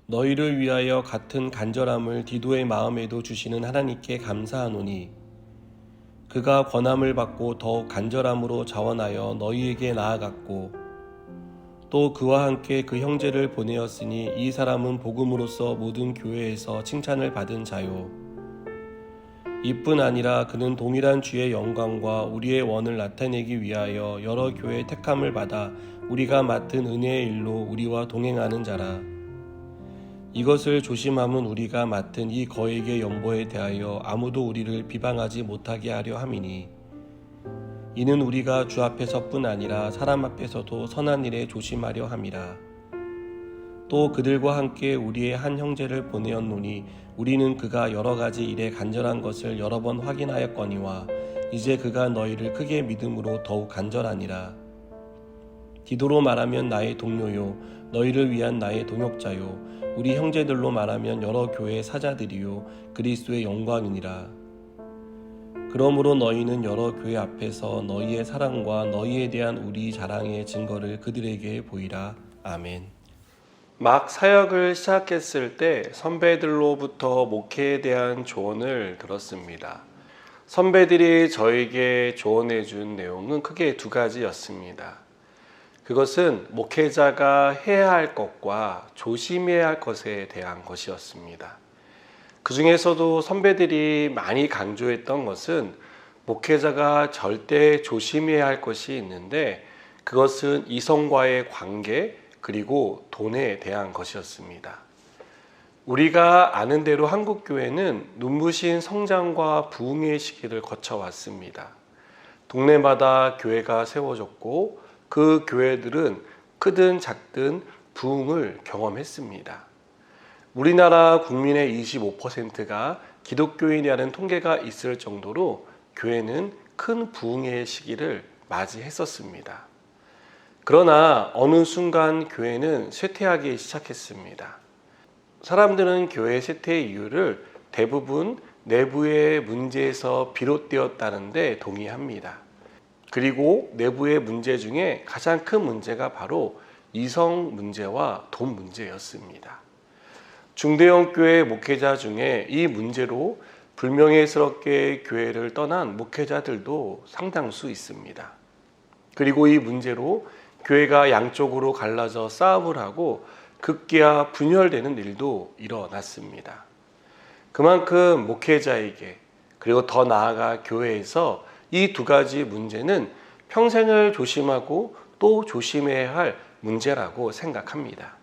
너희를 위하여 같은 간절함을 디도의 마음에도 주시는 하나님께 감사하노니 그가 권함을 받고 더욱 간절함으로 자원하여 너희에게 나아갔고 또 그와 함께 그 형제를 보내었으니 이 사람은 복음으로써 모든 교회에서 칭찬을 받은 자요. 이뿐 아니라 그는 동일한 주의 영광과 우리의 원을 나타내기 위하여 여러 교회의 택함을 받아 우리가 맡은 은혜의 일로 우리와 동행하는 자라. 이것을 조심함은 우리가 맡은 이 거액의 연보에 대하여 아무도 우리를 비방하지 못하게 하려 함이니 이는 우리가 주 앞에서뿐 아니라 사람 앞에서도 선한 일에 조심하려 함이라. 또 그들과 함께 우리의 한 형제를 보내었노니 우리는 그가 여러 가지 일에 간절한 것을 여러 번 확인하였거니와 이제 그가 너희를 크게 믿음으로 더욱 간절하니라. 디도로 말하면 나의 동료요 너희를 위한 나의 동역자요 우리 형제들로 말하면 여러 교회의 사자들이요 그리스도의 영광이니라. 그러므로 너희는 여러 교회 앞에서 너희의 사랑과 너희에 대한 우리 자랑의 증거를 그들에게 보이라. 아멘. 막 사역을 시작했을 때 선배들로부터 목회에 대한 조언을 들었습니다. 선배들이 저에게 조언해 준 내용은 크게 두 가지였습니다. 그것은 목회자가 해야 할 것과 조심해야 할 것에 대한 것이었습니다. 그 중에서도 선배들이 많이 강조했던 것은 목회자가 절대 조심해야 할 것이 있는데 그것은 이성과의 관계 그리고 돈에 대한 것이었습니다. 우리가 아는 대로 한국교회는 눈부신 성장과 부흥의 시기를 거쳐왔습니다. 동네마다 교회가 세워졌고 그 교회들은 크든 작든 부흥을 경험했습니다. 우리나라 국민의 25%가 기독교인이라는 통계가 있을 정도로 교회는 큰 부흥의 시기를 맞이했었습니다. 그러나 어느 순간 교회는 쇠퇴하기 시작했습니다. 사람들은 교회 쇠퇴의 이유를 대부분 내부의 문제에서 비롯되었다는 데 동의합니다. 그리고 내부의 문제 중에 가장 큰 문제가 바로 이성 문제와 돈 문제였습니다. 중대형 교회 목회자 중에 이 문제로 불명예스럽게 교회를 떠난 목회자들도 상당수 있습니다. 그리고 이 문제로 교회가 양쪽으로 갈라져 싸움을 하고 급기야 분열되는 일도 일어났습니다. 그만큼 목회자에게 그리고 더 나아가 교회에서 이 두 가지 문제는 평생을 조심하고 또 조심해야 할 문제라고 생각합니다.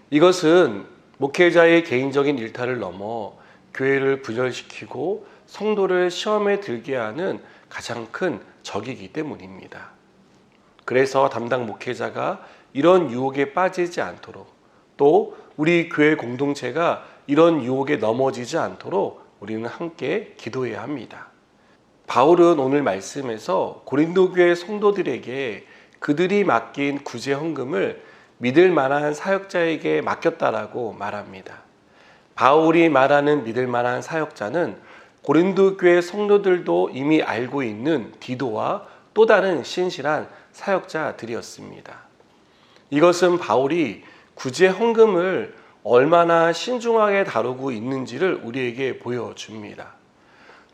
이것은 목회자의 개인적인 일탈을 넘어 교회를 분열시키고 성도를 시험에 들게 하는 가장 큰 적이기 때문입니다. 그래서 담당 목회자가 이런 유혹에 빠지지 않도록 또 우리 교회 공동체가 이런 유혹에 넘어지지 않도록 우리는 함께 기도해야 합니다. 바울은 오늘 말씀에서 고린도 교회 성도들에게 그들이 맡긴 구제 헌금을 믿을 만한 사역자에게 맡겼다라고 말합니다. 바울이 말하는 믿을 만한 사역자는 고린도 교회 성도들도 이미 알고 있는 디도와 또 다른 신실한 사역자들이었습니다. 이것은 바울이 구제 헌금을 얼마나 신중하게 다루고 있는지를 우리에게 보여줍니다.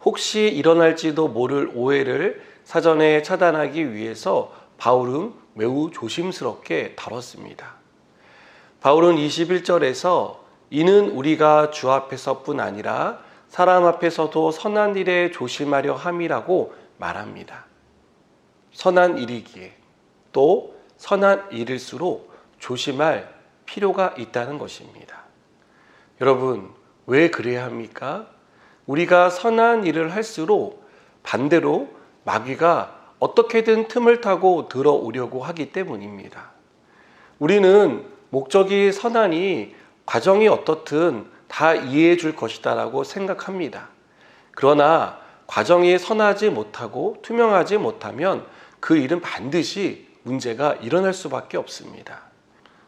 혹시 일어날지도 모를 오해를 사전에 차단하기 위해서 바울은 매우 조심스럽게 다뤘습니다. 바울은 21절에서 이는 우리가 주 앞에서뿐 아니라 사람 앞에서도 선한 일에 조심하려 함이라고 말합니다. 선한 일이기에 또 선한 일일수록 조심할 필요가 있다는 것입니다. 여러분, 왜 그래야 합니까? 우리가 선한 일을 할수록 반대로 마귀가 어떻게든 틈을 타고 들어오려고 하기 때문입니다. 우리는 목적이 선하니 과정이 어떻든 다 이해해 줄 것이다 라고 생각합니다. 그러나 과정이 선하지 못하고 투명하지 못하면 그 일은 반드시 문제가 일어날 수밖에 없습니다.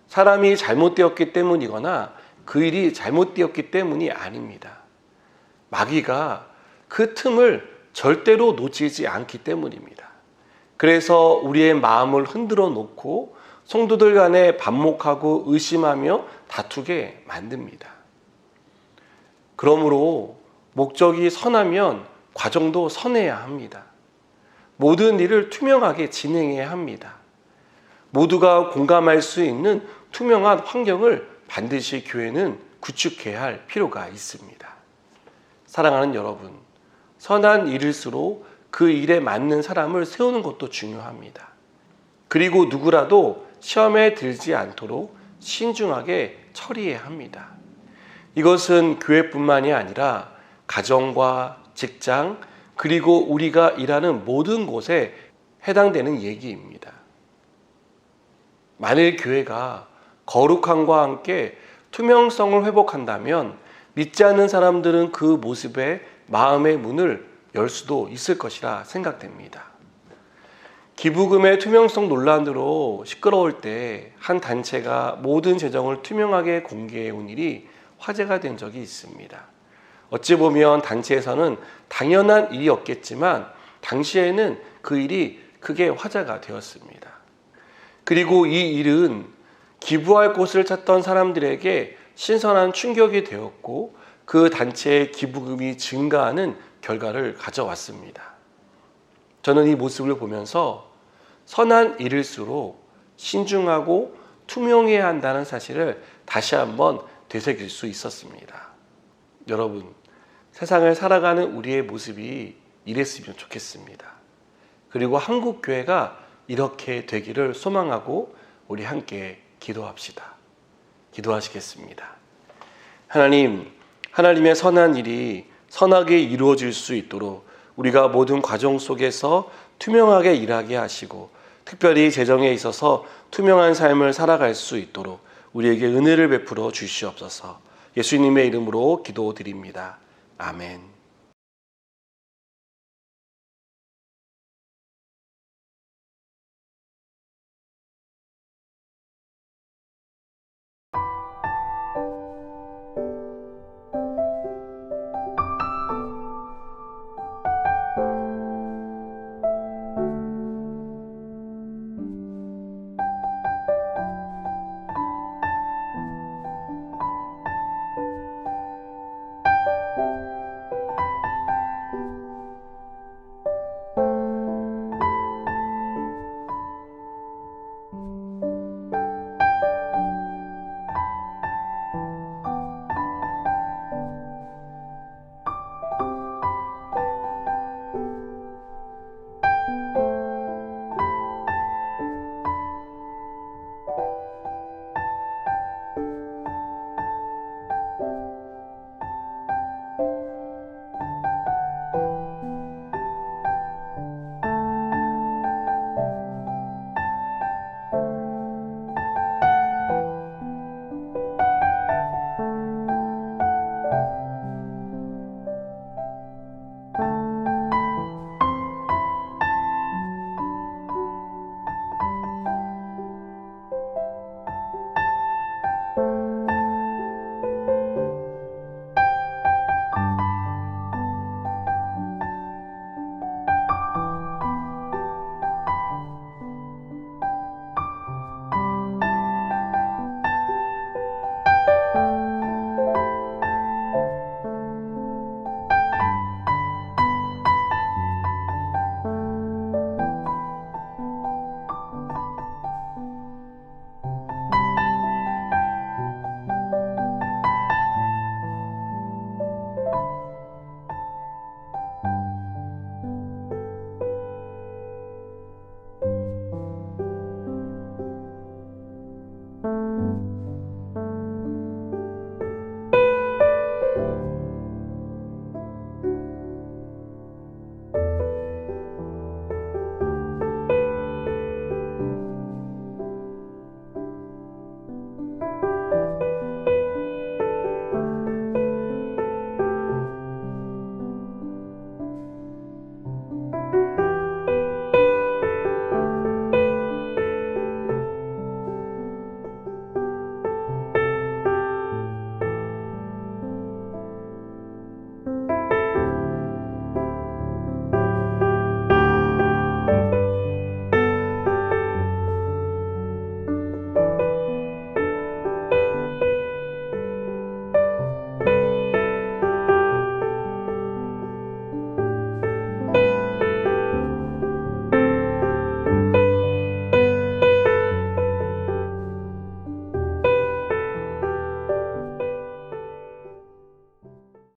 사람이 잘못되었기 때문이거나 그 일이 잘못되었기 때문이 아닙니다. 마귀가 그 틈을 절대로 놓치지 않기 때문입니다. 그래서 우리의 마음을 흔들어 놓고 성도들 간에 반목하고 의심하며 다투게 만듭니다. 그러므로 목적이 선하면 과정도 선해야 합니다. 모든 일을 투명하게 진행해야 합니다. 모두가 공감할 수 있는 투명한 환경을 반드시 교회는 구축해야 할 필요가 있습니다. 사랑하는 여러분, 선한 일일수록 그 일에 맞는 사람을 세우는 것도 중요합니다. 그리고 누구라도 시험에 들지 않도록 신중하게 처리해야 합니다. 이것은 교회뿐만이 아니라 가정과 직장, 그리고 우리가 일하는 모든 곳에 해당되는 얘기입니다. 만일 교회가 거룩함과 함께 투명성을 회복한다면 믿지 않는 사람들은 그 모습에 마음의 문을 열 수도 있을 것이라 생각됩니다. 기부금의 투명성 논란으로 시끄러울 때 한 단체가 모든 재정을 투명하게 공개해 온 일이 화제가 된 적이 있습니다. 어찌 보면 단체에서는 당연한 일이었겠지만 당시에는 그 일이 크게 화제가 되었습니다. 그리고 이 일은 기부할 곳을 찾던 사람들에게 신선한 충격이 되었고 그 단체의 기부금이 증가하는 결과를 가져왔습니다. 저는 이 모습을 보면서 선한 일일수록 신중하고 투명해야 한다는 사실을 다시 한번 되새길 수 있었습니다. 여러분, 세상을 살아가는 우리의 모습이 이랬으면 좋겠습니다. 그리고 한국 교회가 이렇게 되기를 소망하고 우리 함께 기도합시다. 기도하시겠습니다. 하나님, 하나님의 선한 일이 선하게 이루어질 수 있도록 우리가 모든 과정 속에서 투명하게 일하게 하시고 특별히 재정에 있어서 투명한 삶을 살아갈 수 있도록 우리에게 은혜를 베풀어 주시옵소서. 예수님의 이름으로 기도드립니다. 아멘.